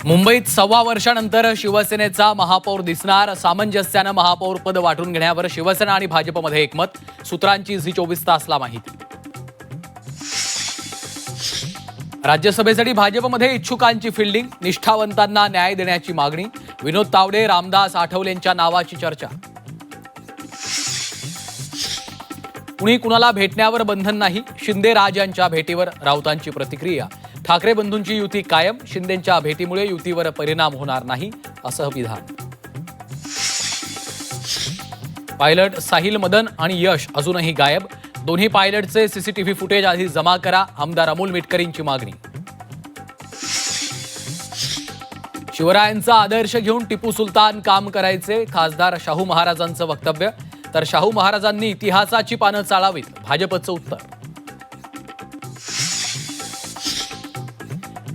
मुंबईत 1.25 वर्षानंतर शिवसेनेचा महापौर दिसणार. सामंजस्यानं महापौर पद वाटून घेण्यावर शिवसेना आणि भाजपमध्ये एकमत. सूत्रांची झी 24 तासला माहिती. राज्यसभेसाठी भाजपमध्ये इच्छुकांची फिल्डिंग. निष्ठावंतांना न्याय देण्याची मागणी. विनोद तावडे, रामदास आठवलेंच्या नावाची चर्चा. कुणी कुणाला भेटण्यावर बंधन नाही. शिंदे राज यांच्या भेटीवर राऊतांची प्रतिक्रिया. ठाकरे बंधूंची युती कायम. शिंदेंच्या भेटीमुळे युतीवर परिणाम होणार नाही असं विधान. पायलट साहिल मदन आणि यश अजूनही गायब. दोन्ही पायलटचे सीसीटीव्ही फुटेज आधी जमा करा. आमदार अमोल मिटकरींची मागणी. शिवरायांचा आदर्श घेऊन टिपू सुलतान काम करायचे. खासदार शाहू महाराजांचं वक्तव्य. तर शाहू महाराजांनी इतिहासाची पानं चाळावीत. भाजपचं उत्तर.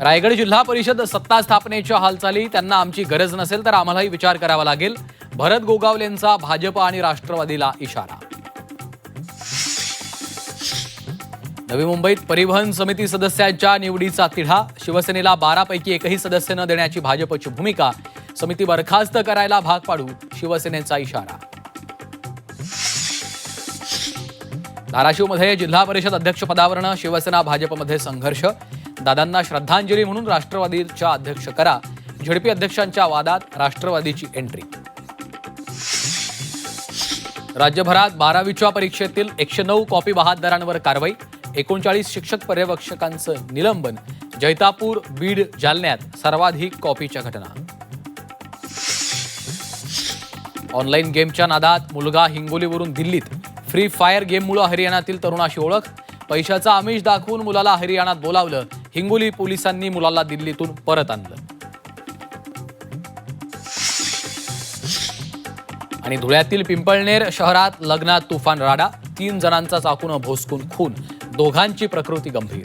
रायगड जिल्हा परिषद सत्ता स्थापनेच्या हालचाली. त्यांना आमची गरज नसेल तर आम्हालाही विचार करावा लागेल. भरत गोगावलेंचा भाजप आणि राष्ट्रवादीला इशारा. नवी मुंबईत परिवहन समिती सदस्यांच्या निवडीचा तिढा. शिवसेनेला 12 पैकी एकही सदस्य न देण्याची भाजपची भूमिका. समिती बरखास्त करायला भाग पाडू शिवसेनेचा इशारा. धाराशिवमध्ये जिल्हा परिषद अध्यक्षपदावरनं शिवसेना भाजपमध्ये संघर्ष. दादांना श्रद्धांजली म्हणून राष्ट्रवादीच्या अध्यक्ष करा. झडपी अध्यक्षांच्या वादात राष्ट्रवादीची एंट्री. राज्यभरात 12वीच्या परीक्षेतील 109 कॉपी बहादरांवर कारवाई. 39 शिक्षक पर्यवेक्षकांचं निलंबन. जैतापूर, बीड, जालन्यात सर्वाधिक कॉपीच्या घटना. ऑनलाईन गेमच्या नादात मुलगा हिंगोलीवरून दिल्लीत. फ्री फायर गेममुळे हरियाणातील तरुणाशी ओळख. पैशाचा आमिष दाखवून मुलाला हरियाणात बोलावलं. हिंगोली पोलिसांनी मुलाला दिल्लीतून परत आणलं. आणि धुळ्यातील पिंपळनेर शहरात लग्नात तुफान राडा. 3 जणांचा चाकून भोसकून खून. दोघांची प्रकृती गंभीर.